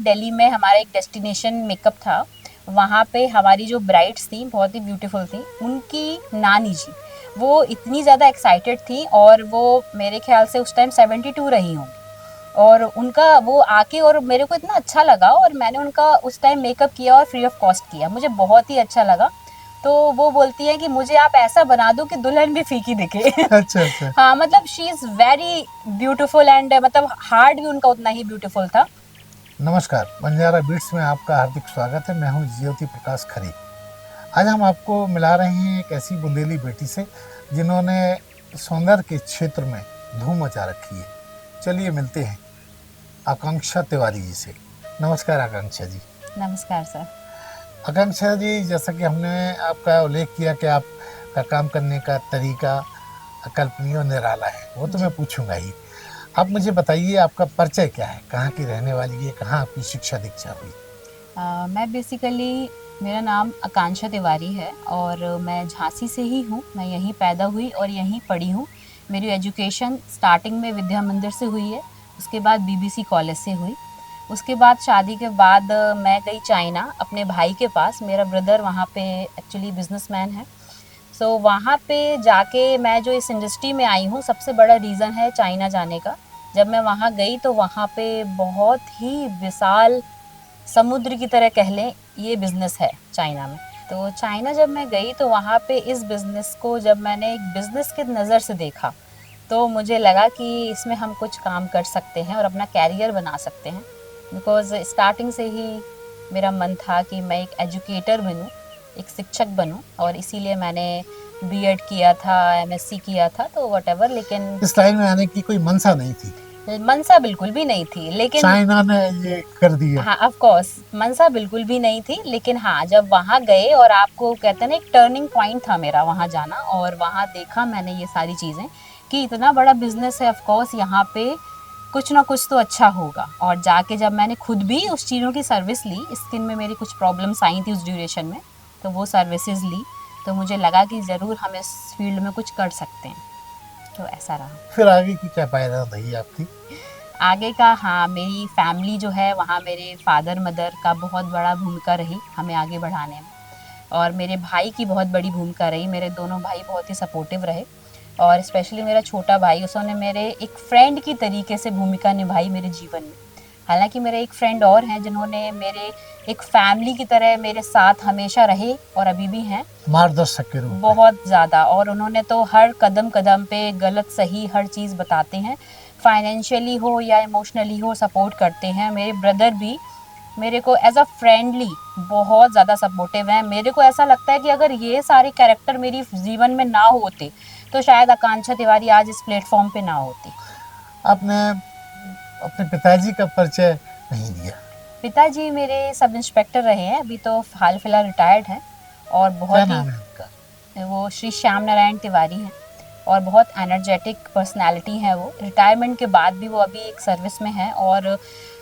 दिल्ली में हमारा एक डेस्टिनेशन मेकअप था। वहाँ पे हमारी जो ब्राइड्स थी बहुत ही ब्यूटीफुल थी। उनकी नानी जी वो इतनी ज़्यादा एक्साइटेड थी और वो मेरे ख्याल से उस टाइम 72 रही होंगी। और उनका वो आके और मेरे को इतना अच्छा लगा और मैंने उनका उस टाइम मेकअप किया और फ्री ऑफ कॉस्ट किया। मुझे बहुत ही अच्छा लगा। तो वो बोलती है कि मुझे आप ऐसा बना दो कि दुल्हन भी फीकी दिखे। अच्छा अच्छा। हाँ, मतलब she is very beautiful and मतलब हार्ट भी उनका उतना ही ब्यूटीफुल था। नमस्कार, बंजारा बीट्स में आपका हार्दिक स्वागत है। मैं हूं ज्योति प्रकाश खरी। आज हम आपको मिला रहे हैं एक ऐसी बुंदेली बेटी से जिन्होंने सौंदर्य के क्षेत्र में धूम मचा रखी है। चलिए मिलते हैं आकांक्षा तिवारी जी से। नमस्कार आकांक्षा जी। नमस्कार सर। आकांक्षा जी, जैसा कि हमने आपका उल्लेख किया कि आपका काम करने का तरीका अकल्पनीय और निराला है, वो तो मैं पूछूंगा ही। आप मुझे बताइए, आपका परिचय क्या है, कहाँ की रहने वाली है, कहाँ आपकी शिक्षा दीक्षा हुई? मैं बेसिकली मेरा नाम आकांक्षा तिवारी है और मैं झांसी से ही हूँ। मैं यहीं पैदा हुई और यहीं पढ़ी हूँ। मेरी एजुकेशन स्टार्टिंग में विद्या मंदिर से हुई है, उसके बाद बीबीसी कॉलेज से हुई। उसके बाद शादी के बाद मैं गई चाइना अपने भाई के पास। मेरा ब्रदर वहाँ पे एक्चुअली बिजनेसमैन है। सो वहाँ पे जाके मैं जो इस इंडस्ट्री में आई हूँ, सबसे बड़ा रीज़न है चाइना जाने का। जब मैं वहाँ गई तो वहाँ पे बहुत ही विशाल समुद्र की तरह कह लें ये बिज़नेस है चाइना में। तो चाइना जब मैं गई तो वहाँ पे इस बिज़नेस को जब मैंने एक बिज़नेस के नज़र से देखा तो मुझे लगा कि इसमें हम कुछ काम कर सकते हैं और अपना कैरियर बना सकते हैं। बिकॉज़ स्टार्टिंग से ही मेरा मन था कि मैं एक एजुकेटर बनूँ, एक शिक्षक बनूँ और इसीलिए मैंने बीएड किया था, एमएससी किया था तो व्हाटएवर। लेकिन इस लाइन में आने की कोई मंशा नहीं थी, मनसा बिल्कुल भी नहीं थी। लेकिन चाइना ने ये कर दिया। हाँ, ऑफ कोर्स मनसा बिल्कुल भी नहीं थी। लेकिन हाँ, जब वहाँ गए और आपको कहते हैं ना, एक टर्निंग पॉइंट था मेरा वहाँ जाना और वहाँ देखा मैंने ये सारी चीज़ें कि इतना बड़ा बिजनेस है। ऑफ कोर्स यहाँ पे कुछ ना कुछ तो अच्छा होगा। और जाके जब मैंने खुद भी उस चीज़ों की सर्विस ली, स्किन में मेरी कुछ प्रॉब्लम्स आई थी उस ड्यूरेशन में, तो वो सर्विसेज ली तो मुझे लगा कि ज़रूर हम इस फील्ड में कुछ कर सकते हैं। तो ऐसा रहा। फिर आगे की क्या पायदान रही आपकी? आगे का, हाँ, मेरी फैमिली जो है वहाँ मेरे फादर मदर का बहुत बड़ा भूमिका रही हमें आगे बढ़ाने में। और मेरे भाई की बहुत बड़ी भूमिका रही। मेरे दोनों भाई बहुत ही सपोर्टिव रहे और स्पेशली मेरा छोटा भाई, उसने मेरे एक फ्रेंड की तरीके से भूमिका निभाई मेरे जीवन में। हालांकि मेरे एक फ्रेंड और हैं जिन्होंने मेरे एक फैमिली की तरह मेरे साथ हमेशा रहे और अभी भी हैं, मार्गदर्शक के रूप में। बहुत ज़्यादा। और उन्होंने तो हर कदम कदम पे गलत सही हर चीज़ बताते हैं, फाइनेंशियली हो या इमोशनली हो, सपोर्ट करते हैं। मेरे ब्रदर भी मेरे को एज अ फ्रेंडली बहुत ज़्यादा सपोर्टिव हैं। मेरे को ऐसा लगता है कि अगर ये सारे कैरेक्टर मेरी जीवन में ना होते तो शायद आकांक्षा तिवारी आज इस प्लेटफॉर्म पे ना होती। आपने अपने पिताजी का परिचय नहीं दिया। पिताजी मेरे सब इंस्पेक्टर रहे हैं, अभी तो हाल फिलहाल रिटायर्ड हैं। और क्या बहुत ही, नाम है उनका? वो श्री श्याम नारायण तिवारी हैं और बहुत एनर्जेटिक पर्सनालिटी है। वो रिटायरमेंट के बाद भी वो अभी एक सर्विस में है। और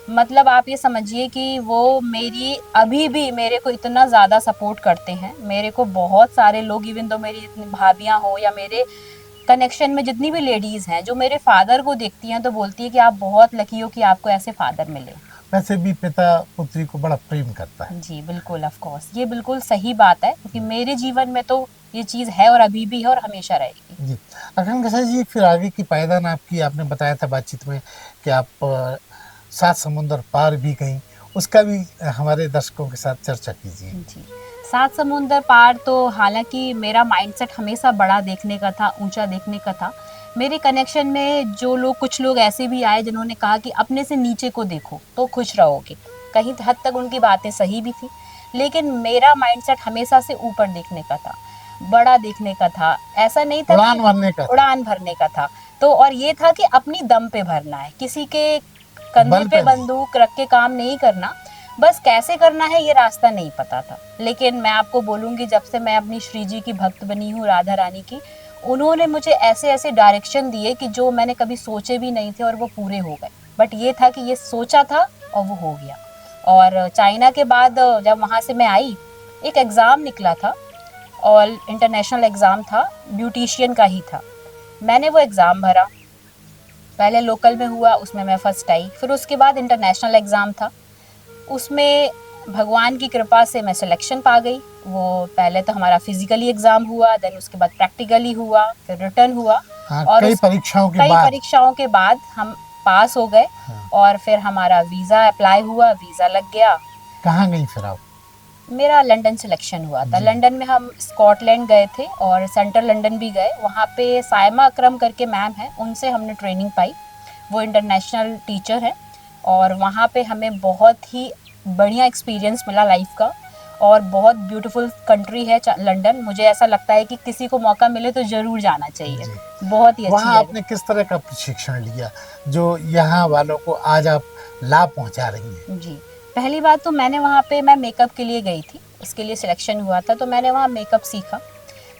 मतलब आप ये समझिए कि वो मेरी अभी भी मेरे को इतना ज़्यादा सपोर्ट करते हैं। मेरे को बहुत सारे लोग, इवन तो मेरी इतनी भाभियाँ हो या मेरे कनेक्शन में जितनी भी लेडीज़ हैं, जो मेरे फादर को देखती हैं तो बोलती है कि आप बहुत लकी हो कि आपको ऐसे फादर मिले। वैसे भी पिता पुत्री को बड़ा प्रेम करता है। जी बिल्कुल, ऑफ कोर्स ये बिल्कुल सही बात है क्योंकि मेरे जीवन में तो ये चीज़ है और अभी भी है और हमेशा रहेगी। जी। आकांक्षा जी, फिर आगे की पायदान आपकी, आपने बताया था बातचीत में कि आप 7 समुंदर पार भी गईं। उसका भी हमारे दर्शकों के साथ चर्चा कीजिए। जी, सात समुंदर पार तो हालांकि मेरा माइंडसेट हमेशा बड़ा देखने का था, ऊंचा देखने का था। मेरे कनेक्शन में जो लोग, कुछ लोग ऐसे भी आए जिन्होंने कहा कि अपने से नीचे को देखो तो खुश रहोगे। कहीं हद तक उनकी बातें सही भी थी। लेकिन मेरा माइंडसेट हमेशा से ऊपर देखने का था, बड़ा देखने का था। ऐसा नहीं था कि उड़ान भरने का था। उड़ान भरने का था। तो और ये था कि अपनी दम पे भरना है, किसी के कंधे बल पे पे नहीं। बंदूक रख के काम नहीं करना। बस कैसे करना है ये रास्ता नहीं पता था। लेकिन मैं आपको बोलूँगी, जब से मैं अपनी श्री जी की भक्त बनी हूँ, राधा रानी की, उन्होंने मुझे ऐसे ऐसे डायरेक्शन दिए कि जो मैंने कभी सोचे भी नहीं थे और वो पूरे हो गए। बट ये था कि ये सोचा था और वो हो गया। और चाइना के बाद जब वहाँ से मैं आई, एक एग्ज़ाम निकला था, ऑल इंटरनेशनल एग्ज़ाम था, ब्यूटिशियन का ही था। मैंने वो एग्ज़ाम भरा, पहले लोकल में हुआ, उसमें मैं फर्स्ट आई। फिर उसके बाद इंटरनेशनल एग्ज़ाम था, उसमें भगवान की कृपा से मैं सिलेक्शन पा गई। वो पहले तो हमारा फिजिकली एग्ज़ाम हुआ, देन उसके बाद प्रैक्टिकली हुआ, फिर रिटर्न हुआ हाँ, और कई उस परीक्षाओं के कई बाद। परीक्षाओं के बाद हम पास हो गए हाँ। और फिर हमारा वीज़ा अप्लाई हुआ, वीज़ा लग गया। कहाँ गई फिर आप? मेरा लंदन सिलेक्शन हुआ था। जी। लंदन में हम स्कॉटलैंड गए थे और सेंट्रल लंदन भी गए। वहाँ पे सायमा अकरम करके मैम हैं, उनसे हमने ट्रेनिंग पाई। वो इंटरनेशनल टीचर है और वहाँ पे हमें बहुत ही बढ़िया एक्सपीरियंस मिला लाइफ का और बहुत ब्यूटीफुल कंट्री है लंदन। मुझे ऐसा लगता है कि किसी को मौका मिले तो ज़रूर जाना चाहिए। जी। बहुत ही अच्छी वहाँ जगह। आपने किस तरह का प्रशिक्षण लिया जो यहाँ वालों को आज आप लाभ पहुँचा रही हैं? जी, पहली बात तो मैंने वहाँ पे मैं मेकअप के लिए गई थी, उसके लिए सिलेक्शन हुआ था तो मैंने वहाँ मेकअप सीखा।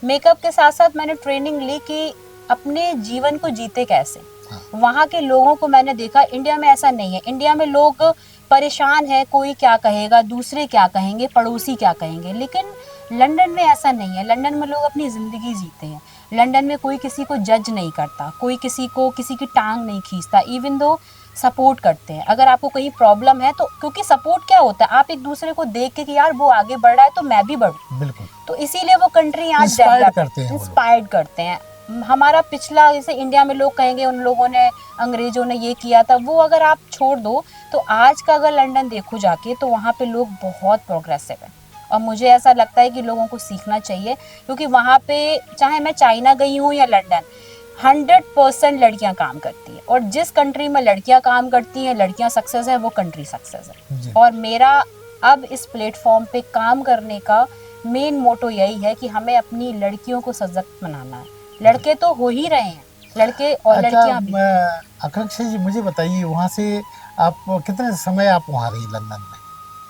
मेकअप के साथ-साथ मैंने ट्रेनिंग ली कि अपने जीवन को जीते कैसे। हाँ। वहाँ के लोगों को मैंने देखा, इंडिया में ऐसा नहीं है। इंडिया में लोग परेशान हैं, कोई क्या कहेगा, दूसरे क्या कहेंगे, पड़ोसी क्या कहेंगे, लेकिन लंदन में ऐसा नहीं है। लंदन में लोग अपनी ज़िंदगी जीते हैं। लंदन में कोई किसी को जज नहीं करता, कोई किसी को किसी की टाँग नहीं खींचता, इवन दो सपोर्ट करते हैं। अगर आपको कहीं प्रॉब्लम है तो क्योंकि सपोर्ट क्या होता है, आप एक दूसरे को देख के कि यार वो आगे बढ़ रहा है तो मैं भी बढ़ूँ। बिल्कुल। तो इसीलिए वो कंट्री आज इंस्पायर्ड डेवलप करते हैं वो लोग। इंस्पायर्ड करते हैं। हमारा पिछला जैसे इंडिया में लोग कहेंगे उन लोगों ने, अंग्रेजों ने ये किया था, वो अगर आप छोड़ दो तो आज का अगर लंदन देखो जाके तो वहाँ पे लोग बहुत प्रोग्रेसिव है और मुझे ऐसा लगता है कि लोगों को सीखना चाहिए क्योंकि वहाँ पे चाहे मैं चाइना गई हूँ या लंदन, 100% लड़कियां काम करती है और जिस कंट्री में लड़कियां काम करती हैं, लड़कियां सक्सेस है, वो कंट्री सक्सेस है। जी। और मेरा अब इस प्लेटफॉर्म पे काम करने का मेन मोटो यही है कि हमें अपनी लड़कियों को सशक्त बनाना है। लड़के तो हो ही रहे हैं, लड़के और अच्छा, लड़कियां भी। आकांक्षा जी मुझे बताइए वहाँ से आप कितने समय आप वहाँ रही लंदन में?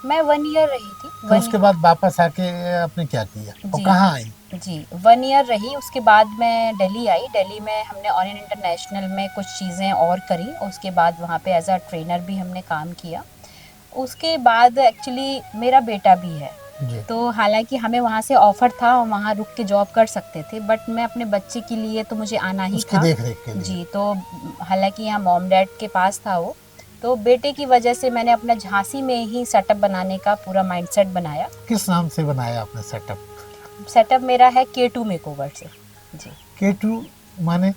मैं 1 ईयर रही थी। फिर उसके बाद वापस आके आपने क्या किया और जी कहाँ आई? जी 1 ईयर रही। उसके बाद मैं दिल्ली आई। दिल्ली में हमने ऑरियन इंटरनेशनल में कुछ चीज़ें और करी। उसके बाद वहाँ पे एज अ ट्रेनर भी हमने काम किया। उसके बाद एक्चुअली मेरा बेटा भी है, जी। तो हालांकि हमें वहाँ से ऑफ़र था और वहाँ रुक के जॉब कर सकते थे, बट मैं अपने बच्चे के लिए तो मुझे आना ही उसकी था। देख रेख के लिए। जी, तो हालांकि यहाँ मॉम डैड के पास था वो, तो बेटे की वजह से मैंने अपना झांसी में ही सेटअप बनाने का पूरा माइंडसेट बनाया। किस नाम से बनाया आपने सेटअप? सेटअप मेरा है K2 मेकओवर से। जी, K2 माने?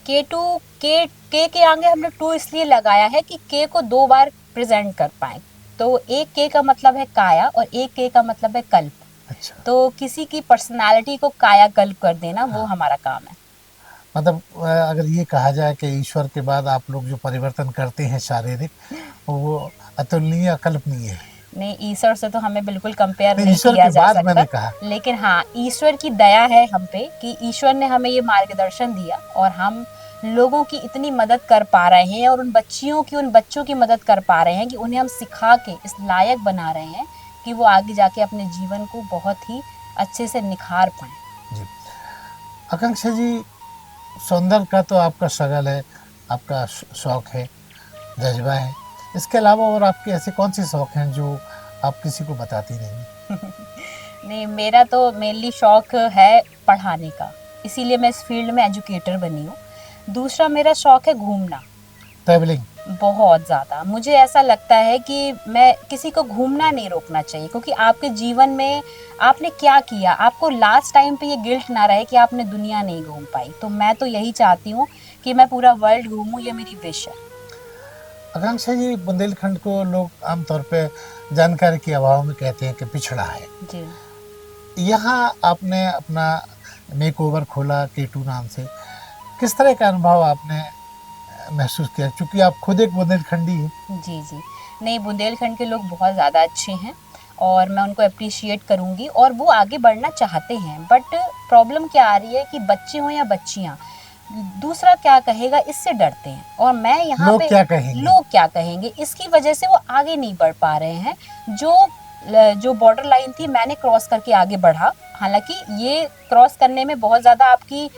K2 के आगे हमने 2 इसलिए लगाया है कि K को 2 बार प्रेजेंट कर पाए। तो एक K का मतलब है काया और एक K का मतलब है कल्प। अच्छा। तो किसी की पर्सनालिटी को कायाकल्प कर देना वो हाँ। हमारा काम है। मतलब अगर ये कहा जाए कि ईश्वर के बाद आप लोग जो परिवर्तन करते हैं शारीरिक, वो अतुलनीय अकल्पनीय है। नहीं, ईश्वर से तो हमें बिल्कुल कंपेयर नहीं, नहीं ईश्वर किया के जा बाद मैंने सकता, कहा। लेकिन हाँ, ईश्वर की दया है हम पे कि ईश्वर ने हमें ये मार्गदर्शन दिया और हम लोगों की इतनी मदद कर पा रहे हैं और उन बच्चों की मदद कर पा रहे हैं कि उन्हें हम सिखा के इस लायक बना रहे हैं कि वो आगे जाके अपने जीवन को बहुत ही अच्छे से निखार पाएं। जी। आकांक्षा जी, सौंदर्य का तो आपका शगल है, आपका शौक है, जज्बा है। इसके अलावा और आपके ऐसे कौन से शौक हैं जो आप किसी को बताती नहीं? नहीं, मेरा तो मेनली शौक है पढ़ाने का, इसीलिए मैं इस फील्ड में एजुकेटर बनी हूँ। दूसरा मेरा शौक है घूमना, ट्रैवलिंग। बहुत ज़्यादा। मुझे ऐसा लगता है कि मैं किसी को घूमना नहीं रोकना चाहिए क्योंकि आपके जीवन में आपने क्या किया, आपको लास्ट टाइम पे ये गिल्ट ना रहे कि आपने दुनिया नहीं घूम पाई। तो मैं तो यही चाहती हूँ कि मैं पूरा वर्ल्ड घूमूँ, ये मेरी विश है। आकांक्षा जी, बुंदेलखंड को लोग आमतौर पे जानकारी के अभाव में कहते हैं कि पिछड़ा है। जी। यहाँ आपने अपना मेकओवर खोला K2 नाम से, किस तरह का अनुभव आपने महसूस किया, क्योंकि आप खुद एक बुंदेलखंडी हैं? जी, जी। नहीं, बुंदेलखंड के लोग बहुत ज़्यादा अच्छे हैं और मैं उनको एप्रिशिएट करूँगी और वो आगे बढ़ना चाहते हैं, बट प्रॉब्लम क्या आ रही है कि बच्चे हों या बच्चियाँ, दूसरा क्या कहेगा इससे डरते हैं और मैं यहाँ लोग पे क्या कहेंगे? लोग क्या कहेंगे इसकी वजह से वो आगे नहीं बढ़ पा रहे हैं। जो बॉर्डर लाइन थी मैंने क्रॉस करके आगे बढ़ा। हालाँकि ये क्रॉस करने में बहुत ज़्यादा आपकी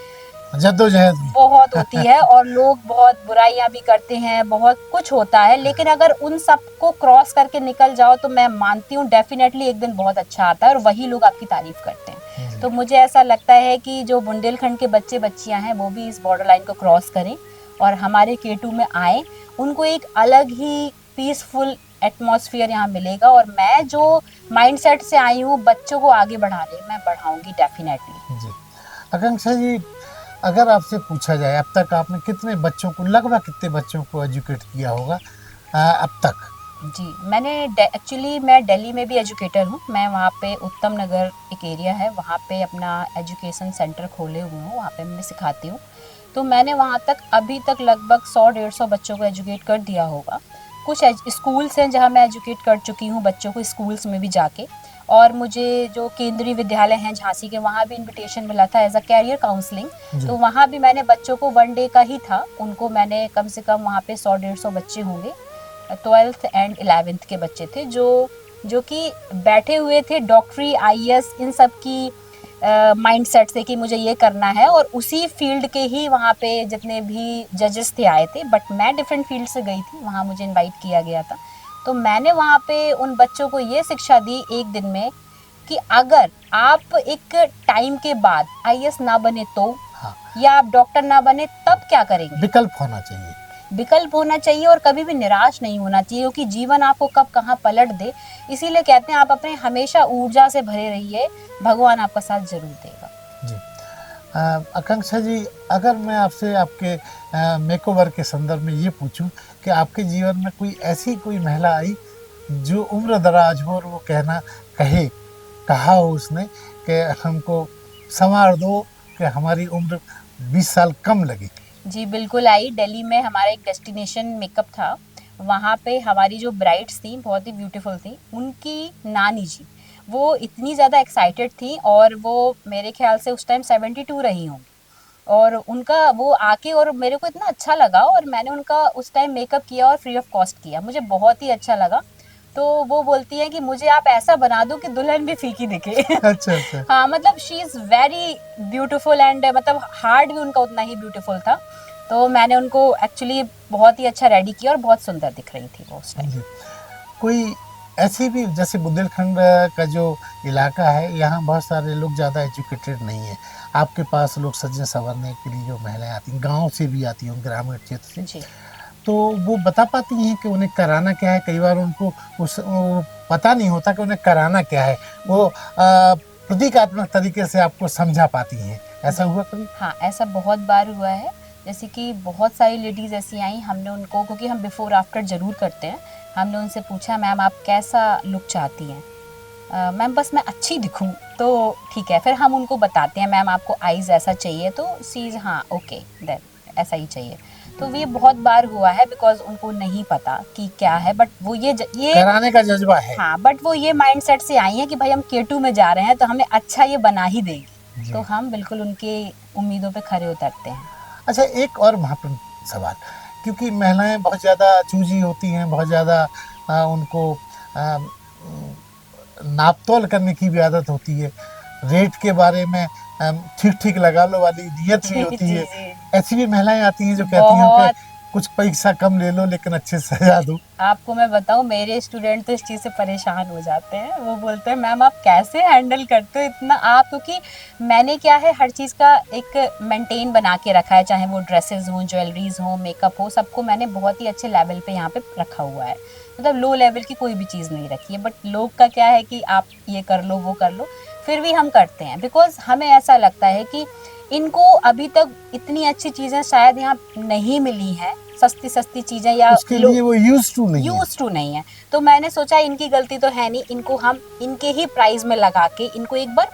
जद्दोजहद भी। बहुत होती है और लोग बहुत बुराइयां भी करते हैं, बहुत कुछ होता है, लेकिन अगर उन सब को क्रॉस करके निकल जाओ तो मैं मानती हूँ डेफिनेटली एक दिन बहुत अच्छा आता है और वही लोग आपकी तारीफ करते हैं। तो मुझे ऐसा लगता है कि जो बुंदेलखंड के बच्चे बच्चियां हैं वो भी इस बॉर्डर लाइन को क्रॉस करें और हमारे K2 में आए, उनको एक अलग ही पीसफुल एटमॉस्फेयर यहाँ मिलेगा, और मैं जो माइंडसेट से आई हूँ बच्चों को आगे बढ़ाने, मैं बढ़ाऊंगी डेफिनेटली। जी। आकांक्षा जी, अगर आपसे पूछा जाए अब तक आपने कितने बच्चों को, लगभग कितने बच्चों को एजुकेट किया होगा अब तक? जी, मैंने एक्चुअली मैं दिल्ली में भी एजुकेटर हूँ। मैं वहाँ पे उत्तम नगर एक एरिया है, वहाँ पे अपना एजुकेशन सेंटर खोले हुए हूँ, वहाँ पे मैं सिखाती हूँ। तो मैंने वहाँ तक अभी तक लगभग 100-150 बच्चों को एजुकेट कर दिया होगा। कुछ स्कूल्स हैं जहाँ मैं एजुकेट कर चुकी हूँ बच्चों को, स्कूल्स में भी जाके। और मुझे जो केंद्रीय विद्यालय हैं झांसी के, वहाँ भी इनविटेशन मिला था एज अ कैरियर काउंसलिंग। जी। तो वहाँ भी मैंने बच्चों को 1 डे का ही था, उनको मैंने कम से कम वहाँ पे 100-150 बच्चे होंगे, 12th एंड 11th के बच्चे थे, जो कि बैठे हुए थे डॉक्टरी, आईएएस, इन सब की माइंडसेट से कि मुझे ये करना है। और उसी फील्ड के ही वहाँ पे जितने भी जजेस थे आए थे, बट मैं डिफरेंट फील्ड से गई थी, वहाँ मुझे इनवाइट किया गया था। तो मैंने वहाँ पे उन बच्चों को ये शिक्षा दी एक दिन में कि अगर आप एक टाइम के बाद आईएएस ना बने तो, हाँ, या आप डॉक्टर ना बने तब क्या करेंगे। विकल्प होना चाहिए। विकल्प होना चाहिए, और कभी भी निराश नहीं होना चाहिए, क्योंकि जीवन आपको कब कहाँ पलट दे। इसीलिए कहते हैं आप अपने हमेशा ऊर्जा से भरे रहिए, भगवान आपका साथ जरूर देगा। जी। आकांक्षा जी, अगर मैं आपसे आपके मेकओवर के संदर्भ में ये पूछूं कि आपके जीवन में कोई ऐसी कोई महिला आई जो उम्र दराज हो और वो कहा हो उसने कि हमको संवार दो, कि हमारी उम्र 20 साल कम लगे? जी बिल्कुल आई। दिल्ली में हमारा एक डेस्टिनेशन मेकअप था, वहाँ पे हमारी जो ब्राइड्स थी बहुत ही ब्यूटीफुल थी। उनकी नानी जी वो इतनी ज़्यादा एक्साइटेड थी, और वो मेरे ख्याल से उस टाइम 72 रही होंगी। और उनका वो आके, और मेरे को इतना अच्छा लगा, और मैंने उनका उस टाइम मेकअप किया और फ्री ऑफ कॉस्ट किया, मुझे बहुत ही अच्छा लगा। तो वो बोलती हैं कि मुझे आप ऐसा बना दो कि दुल्हन भी फीकी दिखे। अच्छा, अच्छा। हाँ, मतलब she is very beautiful, and मतलब हार्ट भी उनका उतना ही ब्यूटीफुल था। तो मैंने उनको एक्चुअली बहुत ही अच्छा रेडी किया, और बहुत सुंदर दिख रही थी वो उस टाइम। जी। कोई ऐसी भी, जैसे बुंदेलखंड का जो इलाका है, यहाँ बहुत सारे लोग ज़्यादा एजुकेटेड नहीं है। आपके पास लोग सजने संवरने के लिए जो महिलाएं आती हैं, गांव से भी आती हैं, ग्रामीण क्षेत्र से, जी तो वो बता पाती हैं कि उन्हें कराना क्या है? कई बार उनको वो पता नहीं होता कि उन्हें कराना क्या है। वो प्रतीकात्मक तरीके से आपको समझा पाती हैं। ऐसा जी हुआ कभी? हाँ, ऐसा बहुत बार हुआ है। जैसे कि बहुत सारी लेडीज़ ऐसी आई, हमने उनको, क्योंकि हम बिफोर आफ्टर ज़रूर करते हैं, हमने उनसे पूछा मैम आप कैसा लुक चाहती हैं। मैम बस मैं अच्छी दिखूं। तो ठीक है, फिर हम उनको बताते हैं मैम आपको आईज ऐसा चाहिए, तो सीज हाँ ओके देन ऐसा ही चाहिए। तो ये बहुत बार हुआ है, बिकॉज उनको नहीं पता कि क्या है, बट वो ये कराने का जज्बा है। हाँ, बट वो ये माइंडसेट से आई हैं कि भाई हम K2 में जा रहे हैं तो हमें अच्छा ये बना ही देंगे। जी। तो हम बिल्कुल उनके उम्मीदों पे खरे उतरते हैं। अच्छा, एक और महत्वपूर्ण सवाल, क्योंकि महिलाएं बहुत ज़्यादा चूजी होती हैं, बहुत ज़्यादा उनको आ, नाप तोल करने की भी आदत होती है, रेट के बारे में ठीक ठीक लगा लो वाली नियत भी जी होती जी है। जी ऐसी भी महिलाएं आती हैं जो कहती हैं कि बहुत। कुछ पैसा कम ले लो लेकिन अच्छे से सजा दो। आपको मैं बताऊं, मेरे स्टूडेंट तो इस चीज़ से परेशान हो जाते हैं। वो बोलते हैं मैम आप कैसे हैंडल करते हो इतना आप, क्योंकि मैंने क्या है हर चीज़ का एक मेंटेन बना के रखा है, चाहे वो ड्रेसेस हों, ज्वेलरीज हो, मेकअप हो, सबको मैंने बहुत ही अच्छे लेवल पे यहाँ पे रखा हुआ है। मतलब लो लेवल की कोई भी चीज़ नहीं रखी है। बट लोग का क्या है कि आप ये कर लो वो कर लो, फिर भी हम करते हैं, बिकॉज हमें ऐसा लगता है कि इनको अभी तक इतनी अच्छी चीज़ें शायद यहाँ नहीं मिली हैं, सस्ती सस्ती चीज़ें, या उसके लिए वो यूज टू नहीं है। यूज टू नहीं है। तो मैंने सोचा इनकी गलती तो है नहीं, इनको हम इनके ही प्राइस में लगा के इनको एक बार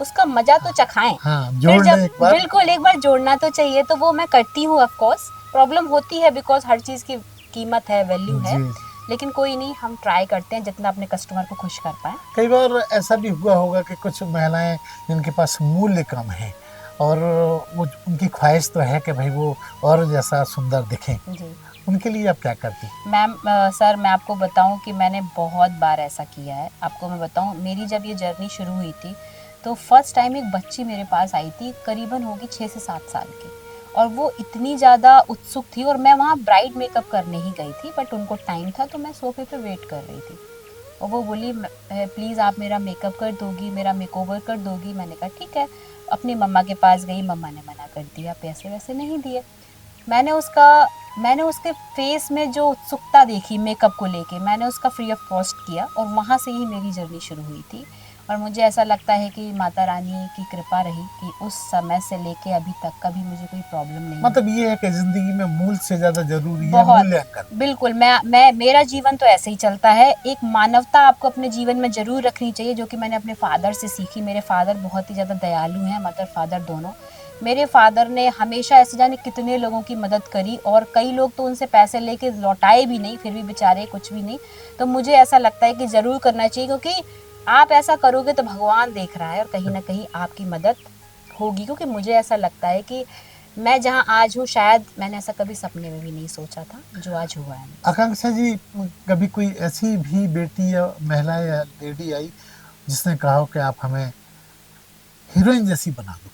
उसका मजा तो चखाएं। हाँ, फिर जोड़ जब लें एक बार। बिल्कुल एक बार जोड़ना तो चाहिए, तो वो मैं करती हूँ। ऑफ कोर्स प्रॉब्लम होती है, बिकॉज हर चीज़ की कीमत है, वैल्यू है। जी। लेकिन कोई नहीं, हम ट्राई करते हैं जितना अपने कस्टमर को खुश कर पाए। कई बार ऐसा भी हुआ होगा कि कुछ महिलाएं जिनके पास मूल्य कम है, और वो उनकी ख्वाहिश तो है कि भाई वो और जैसा सुंदर दिखें, जी उनके लिए आप क्या करती? मैम, सर मैं आपको बताऊं कि मैंने बहुत बार ऐसा किया है। आपको मैं बताऊं, मेरी जब ये जर्नी शुरू हुई थी, तो फर्स्ट टाइम एक बच्ची मेरे पास आई थी, करीबन होगी 6 से 7 साल की, और वो इतनी ज़्यादा उत्सुक थी, और मैं वहाँ ब्राइड मेकअप करने ही गई थी, बट उनको टाइम था, तो मैं सोफे पे वेट कर रही थी। और वो बोली प्लीज़ आप मेरा मेकअप कर दोगी, मेरा मेकओवर कर दोगी। मैंने कहा ठीक है। अपनी मम्मा के पास गई, मम्मा ने मना कर दिया, पैसे वैसे नहीं दिए। मैंने उसका मैंने उसके फेस में जो उत्सुकता देखी मेकअप को लेके, मैंने उसका फ्री ऑफ कॉस्ट किया और वहाँ से ही मेरी जर्नी शुरू हुई थी। और मुझे ऐसा लगता है कि माता रानी की कृपा रही कि उस समय से लेके अभी तक कभी मुझे कोई प्रॉब्लम नहीं हुई। मतलब ये है कि जिंदगी में मूल से ज्यादा जरूरी है बहुत, मूल्यांकन। बिल्कुल। मैं मेरा जीवन तो ऐसे ही चलता है। एक मानवता आपको अपने जीवन में ज़रूर रखनी चाहिए, जो कि मैंने अपने फादर से सीखी। मेरे फादर बहुत ही ज़्यादा दयालु हैं, मदर फादर दोनों। मेरे फादर ने हमेशा ऐसे जाने कितने लोगों की मदद करी, और कई लोग तो उनसे पैसे लेके लौटाए भी नहीं, फिर भी बेचारे कुछ भी नहीं। तो मुझे ऐसा लगता है कि ज़रूर करना चाहिए, क्योंकि आप ऐसा करोगे तो भगवान देख रहा है और कहीं ना कहीं आपकी मदद होगी। क्योंकि मुझे ऐसा लगता है कि मैं जहाँ आज हूँ, शायद मैंने ऐसा कभी सपने में भी नहीं सोचा था जो आज हुआ है। आकांक्षा जी, कभी कोई ऐसी भी बेटी या महिला या लेडी आई जिसने कहा हो कि आप हमें हीरोइन जैसी बना दो?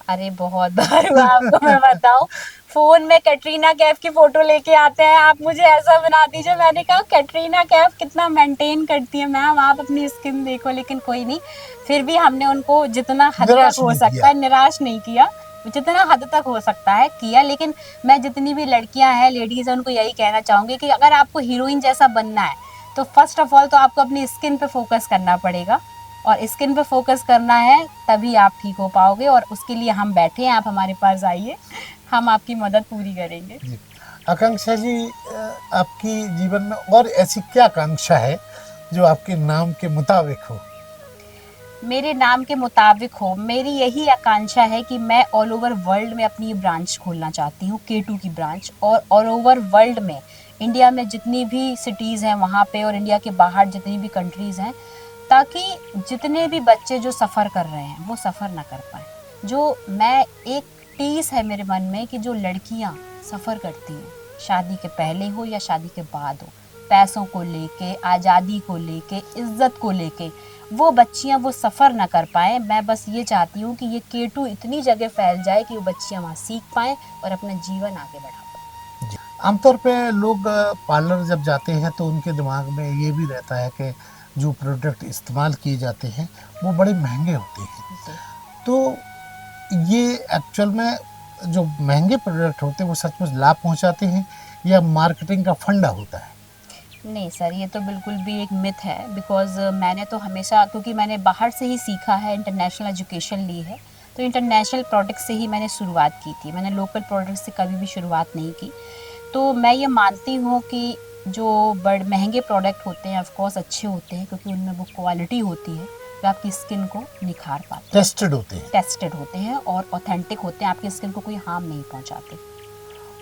अरे बहुत बार हुआ, आपको मैं बताऊं। फोन में कैटरीना कैफ की फोटो लेके आते हैं, आप मुझे ऐसा बना दीजिए। मैंने कहा कैटरीना कैफ कितना मेंटेन करती है मैम, आप अपनी स्किन देखो। लेकिन कोई नहीं, फिर भी हमने उनको जितना हद तक निराश हो नहीं सकता किया। है निराश नहीं किया, जितना हद तक हो सकता है किया। लेकिन मैं जितनी भी लड़कियां हैं, लेडीज हैं, उनको यही कहना चाहूंगी कि अगर आपको हीरोइन जैसा बनना है तो फर्स्ट ऑफ ऑल तो आपको अपनी स्किन पे फोकस करना पड़ेगा, और स्किन पे फोकस करना है, तभी आप ठीक हो पाओगे। और उसके लिए हम बैठे हैं, आप हमारे पास आइए, हम आपकी मदद पूरी करेंगे। जी। आकांक्षा जी, आपकी जीवन में और ऐसी क्या आकांक्षा है जो आपके नाम के मुताबिक हो? मेरे नाम के मुताबिक हो, मेरी यही आकांक्षा है कि मैं ऑल ओवर वर्ल्ड में अपनी ब्रांच खोलना चाहती हूँ, K2 की ब्रांच। और ऑल ओवर वर्ल्ड में, इंडिया में जितनी भी सिटीज़ हैं वहाँ पे, और इंडिया के बाहर जितनी भी कंट्रीज़ हैं, ताकि जितने भी बच्चे जो सफ़र कर रहे हैं वो सफ़र ना कर पाए। जो मैं एक टीस है मेरे मन में कि जो लड़कियाँ सफ़र करती हैं, शादी के पहले हो या शादी के बाद हो, पैसों को लेके, आज़ादी को लेके, इज्जत को लेके, वो बच्चियाँ वो सफ़र ना कर पाएँ। मैं बस ये चाहती हूँ कि ये K2 इतनी जगह फैल जाए कि वो बच्चियाँ वहाँ सीख पाएँ और अपना जीवन आगे बढ़ा पाएँ। जी। आमतौर पे लोग पार्लर जब जाते हैं तो उनके दिमाग में ये भी रहता है कि जो प्रोडक्ट इस्तेमाल किए जाते हैं वो बड़े महंगे होते हैं। जी। तो ये एक्चुअल में जो महंगे प्रोडक्ट होते हैं वो सचमुच लाभ पहुंचाते हैं या मार्केटिंग का फंडा होता है? नहीं सर, ये तो बिल्कुल भी एक मिथ है। बिकॉज़ मैंने तो हमेशा, क्योंकि मैंने बाहर से ही सीखा है, इंटरनेशनल एजुकेशन ली है, तो इंटरनेशनल प्रोडक्ट से ही मैंने शुरुआत की थी। मैंने लोकल प्रोडक्ट से कभी भी शुरुआत नहीं की। तो मैं ये मानती हूँ कि जो बड़े महंगे प्रोडक्ट होते हैं ऑफ कोर्स अच्छे होते हैं, क्योंकि उनमें वो क्वालिटी होती है जो आपकी स्किन को निखार पाते हैं, टेस्टेड होते हैं टेस्टेड होते हैं और ऑथेंटिक होते हैं, आपकी स्किन को कोई हार्म नहीं पहुँचाते।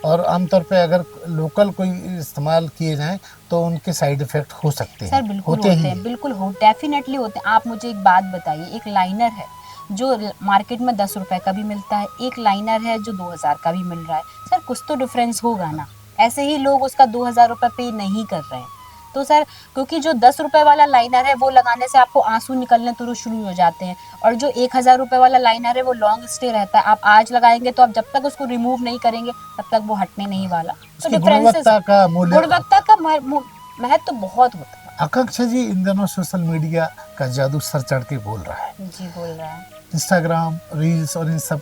और आमतौर पे अगर लोकल कोई इस्तेमाल किए जाएं तो उनके साइड इफेक्ट हो सकते सर हैं, बिल्कुल होते होते ही हैं, हैं। बिल्कुल हो, डेफिनेटली होते हैं। आप मुझे एक बात बताइए, एक लाइनर है जो मार्केट में 10 रुपए का भी मिलता है, एक लाइनर है जो 2000 का भी मिल रहा है। सर कुछ तो डिफरेंस होगा ना। ऐसे ही लोग उसका 2000 रुपये पे नहीं कर रहे हैं। तो सर, क्योंकि जो 10 रुपए वाला लाइनर है वो लगाने से आपको आंसू निकलने तुरंत शुरू हो जाते हैं, और जो 1000 रुपये वाला लाइनर है वो लॉन्ग स्टे रहता है। आप आज लगाएंगे तो आप जब तक उसको रिमूव नहीं करेंगे तब तक वो हटने नहीं वाला। तो उसकी डिफरेंसेस, गुणवत्ता का मूल्य गुणवत्ता का महत्व तो बहुत होता है। आकांक्षा जी, इन दिनों सोशल मीडिया का जादू सर चढ़ के बोल रहा है। जी, बोल रहा है। इंस्टाग्राम, रील्स और इन सब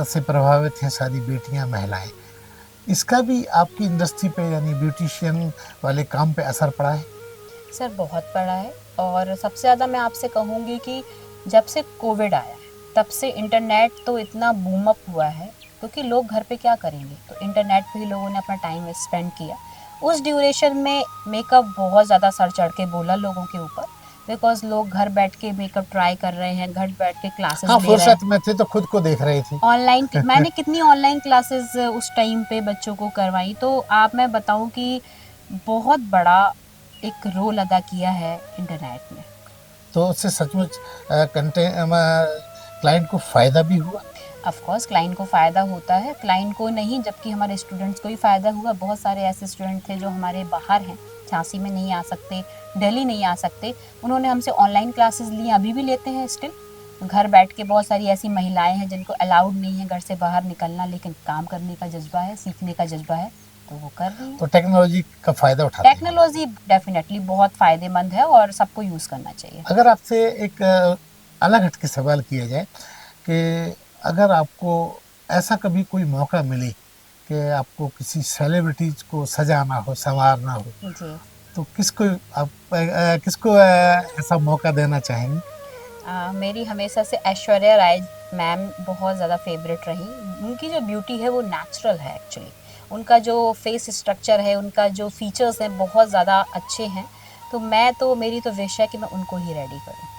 से प्रभावित हैं सारी बेटियां, महिलाएं। इसका भी आपकी इंडस्ट्री पे यानी ब्यूटिशियन वाले काम पे असर पड़ा है? सर बहुत पड़ा है, और सबसे ज़्यादा मैं आपसे कहूँगी कि जब से कोविड आया है तब से इंटरनेट तो इतना बूम अप हुआ है, क्योंकि लोग घर पे क्या करेंगे, तो इंटरनेट पे ही लोगों ने अपना टाइम स्पेंड किया। उस ड्यूरेशन में मेकअप बहुत ज़्यादा सर चढ़ के बोला लोगों के ऊपर, बिकॉज लोग घर बैठ के मेकअप ट्राई कर रहे हैं, घर बैठ के क्लासेस हाँ, ले रहे हैं। फुर्सत में थे तो खुद को देख रहे थे। ऑनलाइन मैंने कितनी ऑनलाइन क्लासेस उस टाइम पे बच्चों को करवाई, तो आप मैं बताऊं कि बहुत बड़ा एक रोल अदा किया है इंटरनेट ने। तो उससे सचमुच क्लाइंट को फायदा भी हुआ? ऑफ कोर्स क्लाइंट को फ़ायदा होता है, क्लाइंट को नहीं जबकि हमारे स्टूडेंट्स को ही फ़ायदा हुआ। बहुत सारे ऐसे स्टूडेंट थे जो हमारे बाहर हैं, झांसी में नहीं आ सकते, दिल्ली नहीं आ सकते, उन्होंने हमसे ऑनलाइन क्लासेस ली, अभी भी लेते हैं स्टिल। घर बैठ के बहुत सारी ऐसी महिलाएं हैं जिनको अलाउड नहीं है घर से बाहर निकलना, लेकिन काम करने का जज्बा है, सीखने का जज्बा है, तो वो कर रही है। तो टेक्नोलॉजी का फायदा उठाते हैं। टेक्नोलॉजी डेफिनेटली बहुत फ़ायदेमंद है और सबको यूज़ करना चाहिए। अगर आपसे एक अलग हट के सवाल किया जाए कि अगर आपको ऐसा कभी कोई मौका मिले कि आपको किसी सेलिब्रिटीज को सजाना हो, संवारना हो, जी। तो किसको आप किसको ऐसा मौका देना चाहेंगे? मेरी हमेशा से ऐश्वर्या राय मैम बहुत ज़्यादा फेवरेट रही। उनकी जो ब्यूटी है वो नेचुरल है एक्चुअली। उनका जो फेस स्ट्रक्चर है, उनका जो फीचर्स हैं बहुत ज़्यादा अच्छे हैं। तो मेरी तो विश है कि मैं उनको ही रेडी करूँ।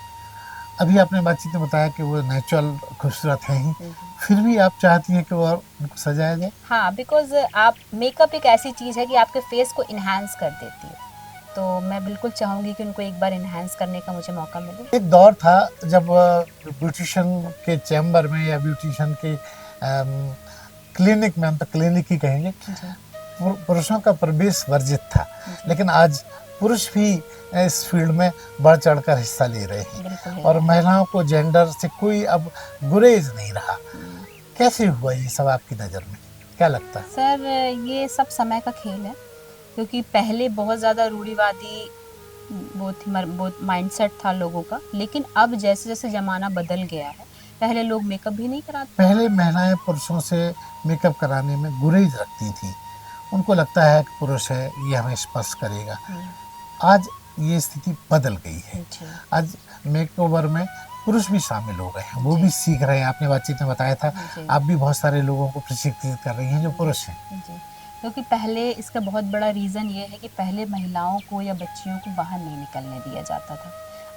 अभी आपने बातचीत में बताया कि वो नेचुरल खूबसूरत हैं ही, जी। फिर भी आप चाहती हैं कि वो और उनको सजाया जाए? हाँ, बिकॉज़ आप मेकअप एक ऐसी चीज़ है कि आपके फेस को एनहांस कर देती है। तो मैं बिल्कुल चाहूँगी कि उनको एक बार एनहांस करने का मुझे मौका मिले। एक दौर था जब ब्यूटिशियन के चैम्बर में या ब्यूटिशियन के क्लिनिक में, हम तो क्लिनिक ही कहेंगे, जी, पुरुषों का प्रवेश वर्जित था। जी। लेकिन आज पुरुष भी इस फील्ड में बढ़ चढ़कर हिस्सा ले रहे हैं बिल्कुल ले और रहे हैं। महिलाओं को जेंडर से कोई अब गुरेज नहीं रहा। हुँ। कैसे हुआ ये सब आपकी नज़र में, क्या लगता है? सर, ये सब समय का खेल है, क्योंकि पहले बहुत ज़्यादा रूढ़िवादी वो माइंडसेट था लोगों का, लेकिन अब जैसे-जैसे ज़माना बदल गया है, पहले लोग मेकअप भी नहीं कराते। पहले महिलाएं पुरुषों से मेकअप कराने में गुरेज रखती थी, उनको लगता है कि पुरुष है, ये हमें स्पर्श करेगा। हुँ, आज ये स्थिति बदल गई है। जी, आज मेकओवर में पुरुष भी शामिल हो गए हैं, वो जी। भी सीख रहे हैं। आपने बातचीत में बताया था, जी, आप भी बहुत सारे लोगों को प्रशिक्षित कर रही हैं जो पुरुष हैं। जी। क्योंकि पहले इसका बहुत बड़ा रीज़न ये है कि पहले महिलाओं को या बच्चियों को बाहर नहीं निकलने दिया जाता था।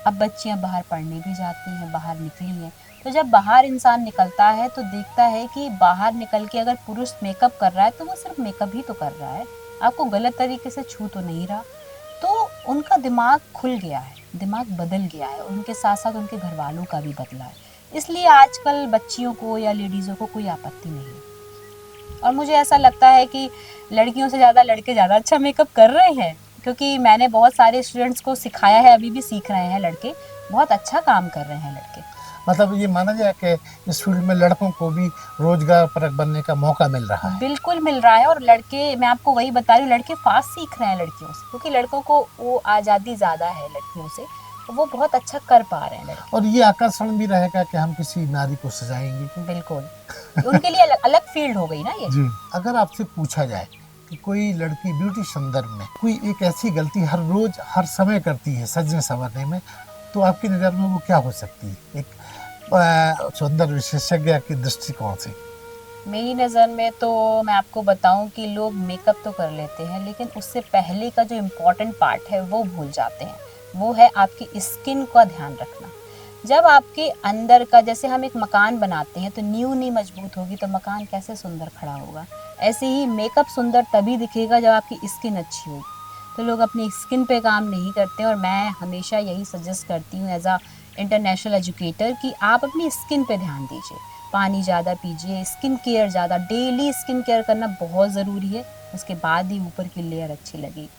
अब बच्चियाँ बाहर पढ़ने भी जाती हैं, बाहर निकली हैं। तो जब बाहर इंसान निकलता है तो देखता है कि बाहर निकल के अगर पुरुष मेकअप कर रहा है तो वो सिर्फ़ मेकअप ही तो कर रहा है, आपको गलत तरीके से छू तो नहीं रहा। तो उनका दिमाग खुल गया है, दिमाग बदल गया है, उनके साथ-साथ उनके घरवालों का भी बदला है। इसलिए आजकल बच्चियों को या लेडीज़ों को कोई आपत्ति नहीं है। और मुझे ऐसा लगता है कि लड़कियों से ज़्यादा लड़के ज़्यादा अच्छा मेकअप कर रहे हैं, क्योंकि मैंने बहुत सारे स्टूडेंट्स को सिखाया है, अभी भी सीख रहे हैं लड़के, बहुत अच्छा काम कर रहे हैं लड़के। मतलब ये माना जाए कि इस फील्ड में लड़कों को भी रोजगार परक बनने का मौका मिल रहा है। बिल्कुल मिल रहा है, और लड़के, मैं आपको वही बता रही हूँ, लड़के फास्ट सीख रहे हैं लड़कियों से, क्योंकि लड़कों को वो आज़ादी ज़्यादा है लड़कियों से, तो वो बहुत अच्छा कर पा रहे हैं लड़के। और ये आकर्षण भी रहेगा कि हम किसी नारी को सजाएंगे। बिल्कुल, उनके लिए अलग अलग फील्ड हो गई ना ये। जी। अगर आपसे पूछा जाए कि कोई लड़की ब्यूटी संदर्भ में कोई एक ऐसी गलती हर रोज हर समय करती है सजने संवरने में, तो आपकी नज़र में वो क्या हो सकती है, एक सौंदर्य विशेषज्ञ के दृष्टिकोण से? मेरी नज़र में तो मैं आपको बताऊं कि लोग मेकअप तो कर लेते हैं, लेकिन उससे पहले का जो इम्पोर्टेंट पार्ट है वो भूल जाते हैं। वो है आपकी स्किन का ध्यान रखना। जब आपके अंदर का, जैसे हम एक मकान बनाते हैं तो नींव नहीं मजबूत होगी तो मकान कैसे सुंदर खड़ा होगा। ऐसे ही मेकअप सुंदर तभी दिखेगा जब आपकी स्किन अच्छी होगी। तो लोग अपनी स्किन पे काम नहीं करते, और मैं हमेशा यही सजेस्ट करती हूँ एज अ इंटरनेशनल एजुकेटर कि आप अपनी स्किन पे ध्यान दीजिए। पानी ज़्यादा पीजिए, स्किन केयर ज़्यादा, डेली स्किन केयर करना बहुत ज़रूरी है, उसके बाद ही ऊपर की लेयर अच्छी लगेगी।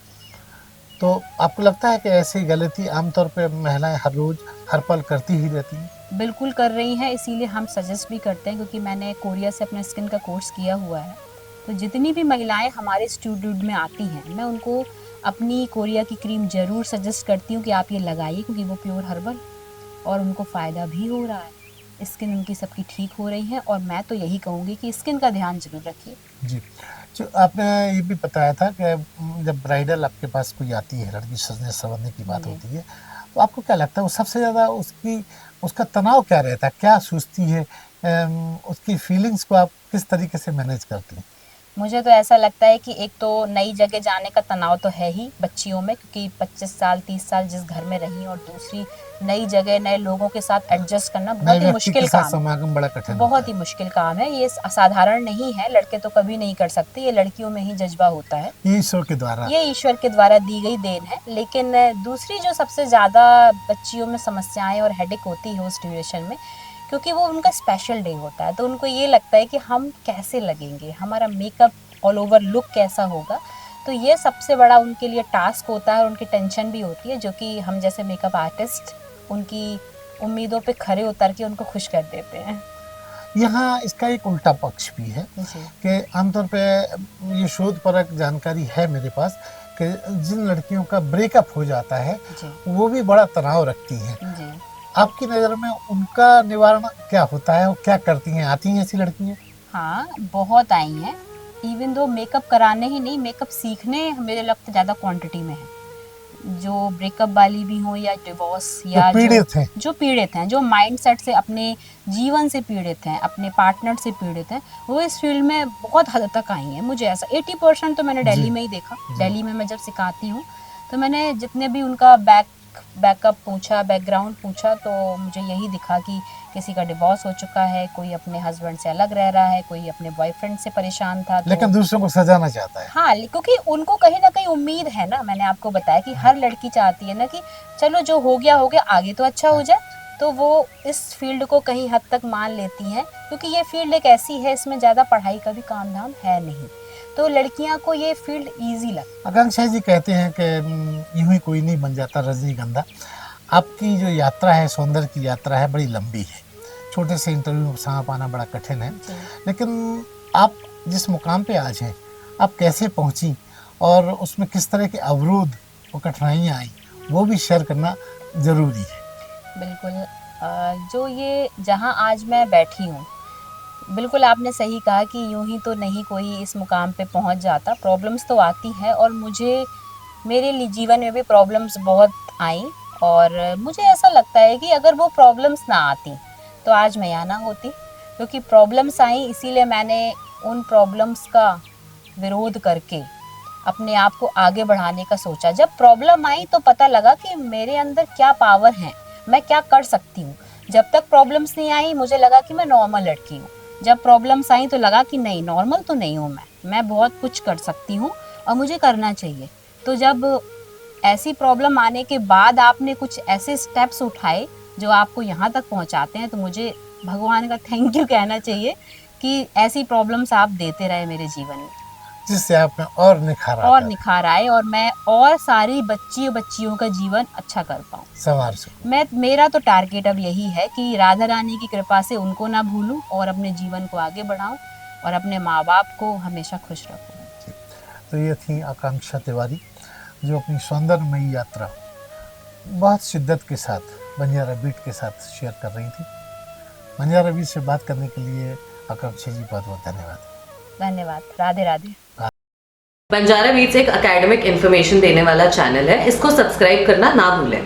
तो आपको लगता है कि ऐसी गलती आमतौर पे महिलाएं हर रोज हर पल करती ही रहती हैं? बिल्कुल कर रही हैं, इसीलिए हम सजेस्ट भी करते हैं, क्योंकि मैंने कोरिया से अपना स्किन का कोर्स किया हुआ है। तो जितनी भी महिलाएं हमारे इंस्टीट्यूट में आती हैं, मैं उनको अपनी कोरिया की क्रीम ज़रूर सजेस्ट करती हूँ कि आप ये लगाइए, क्योंकि वो प्योर हर्बल, और उनको फ़ायदा भी हो रहा है। स्किन उनकी सबकी ठीक हो रही है, और मैं तो यही कहूँगी कि स्किन का ध्यान ज़रूर रखिए। जी। जो आपने ये भी बताया था कि जब ब्राइडल आपके पास कोई आती है, लड़की सजने संवरने की बात जी। होती है, तो आपको क्या लगता है वो सबसे ज़्यादा उसका तनाव क्या रहता है? क्या सोचती है? उसकी फीलिंग्स को आप किस तरीके से मैनेज करती हैं? मुझे तो ऐसा लगता है कि एक तो नई जगह जाने का तनाव तो है ही बच्चियों में, क्योंकि 25 साल 30 साल जिस घर में रही, और दूसरी नई जगह नए लोगों के साथ एडजस्ट करना नए बहुत ही व्यक्ति के मुश्किल साथ काम है। समागम बड़ा कठिन होता बहुत है। ही मुश्किल काम है, ये असाधारण नहीं है, लड़के तो कभी नहीं कर सकते, ये लड़कियों में ही जज्बा होता है। ये ईश्वर के द्वारा। ये ईश्वर के द्वारा दी गई देन है। लेकिन दूसरी जो सबसे ज़्यादा बच्चियों में समस्याएं और हेडेक होती है उस ड्यूरेशन में, क्योंकि वो उनका स्पेशल डे होता है, तो उनको ये लगता है कि हम कैसे लगेंगे, हमारा मेकअप ऑल ओवर लुक कैसा होगा। तो ये सबसे बड़ा उनके लिए टास्क होता है, और उनकी टेंशन भी होती है, जो कि हम जैसे मेकअप आर्टिस्ट उनकी उम्मीदों पे खरे उतर के उनको खुश कर देते हैं। यहाँ इसका एक उल्टा पक्ष भी है जी, कि आमतौर पे ये शोध परक जानकारी है मेरे पास कि जिन लड़कियों का ब्रेकअप हो जाता है जी, वो भी बड़ा तनाव रखती हैं। जी। आपकी नज़र में उनका निवारण क्या होता है और क्या करती हैं? आती हैं ऐसी लड़कियाँ? हाँ, बहुत आई हैं। इवन दो मेकअप कराने ही नहीं, मेकअप सीखने मेरे लगता ज़्यादा क्वांटिटी में है। जो ब्रेकअप वाली भी हो या डिवोर्स या पीड़ित हैं। जो पीड़ित हैं, जो माइंडसेट से, अपने जीवन से पीड़ित हैं, अपने पार्टनर से पीड़ित हैं, वो इस फील्ड में बहुत हद तक आई हैं। मुझे ऐसा 80% तो मैंने जी। दिल्ली में ही देखा। दिल्ली में मैं जब सिखाती हूँ तो मैंने जितने भी उनका बैकअप पूछा, बैकग्राउंड पूछा, तो मुझे यही दिखा कि किसी का डिवोर्स हो चुका है, कोई अपने हस्बैंड से अलग रह रहा है, कोई अपने बॉयफ्रेंड से परेशान था, तो लेकिन दूसरों को सजाना चाहता है। हाँ, क्योंकि उनको कहीं ना कहीं उम्मीद है ना, मैंने आपको बताया कि हर लड़की चाहती है ना कि चलो जो हो गया आगे तो अच्छा हो जाए, तो वो इस फील्ड को कहीं हद तक मान लेती हैं, क्योंकि ये फील्ड एक ऐसी है, इसमें ज़्यादा पढ़ाई का भी काम धाम है नहीं, तो लड़कियां को ये फील्ड ईजी लगता है। आकांक्षा जी कहते हैं कि यूं ही कोई नहीं बन जाता रजनीगंधा। आपकी जो यात्रा है, सौंदर्य की यात्रा है, बड़ी लंबी है। छोटे से इंटरव्यू में सांप पाना बड़ा कठिन है, लेकिन आप जिस मुकाम पे आज हैं, आप कैसे पहुंची और उसमें किस तरह के अवरोध और कठिनाइयाँ आई, वो भी शेयर करना ज़रूरी है। बिल्कुल। जो ये जहाँ आज मैं बैठी हूँ, बिल्कुल आपने सही कहा कि यूं ही तो नहीं कोई इस मुकाम पे पहुंच जाता, प्रॉब्लम्स तो आती है, और मुझे मेरे लिए जीवन में भी प्रॉब्लम्स बहुत आई, और मुझे ऐसा लगता है कि अगर वो प्रॉब्लम्स ना आती तो आज मैं यहाँ ना होती, क्योंकि प्रॉब्लम्स आई, इसीलिए मैंने उन प्रॉब्लम्स का विरोध करके अपने आप को आगे बढ़ाने का सोचा। जब प्रॉब्लम आई तो पता लगा कि मेरे अंदर क्या पावर है, मैं क्या कर सकती हूँ। जब तक प्रॉब्लम्स नहीं आई मुझे लगा कि मैं नॉर्मल लड़की हूँ, जब प्रॉब्लम्स आई तो लगा कि नहीं, नॉर्मल तो नहीं हूँ मैं बहुत कुछ कर सकती हूँ और मुझे करना चाहिए। तो जब ऐसी प्रॉब्लम आने के बाद आपने कुछ ऐसे स्टेप्स उठाए जो आपको यहाँ तक पहुँचाते हैं, तो मुझे भगवान का थैंक यू कहना चाहिए कि ऐसी प्रॉब्लम्स आप देते रहे मेरे जीवन में, जिससे आप में और निखार आए और मैं और सारी बच्चियों का जीवन अच्छा कर पाऊँ, संवार सकूं। मेरा तो टारगेट अब यही है कि राधा रानी की कृपा से उनको ना भूलूं और अपने जीवन को आगे बढ़ाऊं और अपने माँ बाप को हमेशा खुश रखूं। तो ये थी आकांक्षा तिवारी, जो अपनी सौंदर्यमयी यात्रा बहुत शिद्दत के साथ बंजारा बीट के साथ शेयर कर रही थी। बंजारा बीट से बात करने के लिए आकांक्षा जी बहुत बहुत धन्यवाद। धन्यवाद। राधे राधे। बंजारा बीट्स एक एकेडमिक इन्फॉर्मेशन देने वाला चैनल है, इसको सब्सक्राइब करना ना भूलें।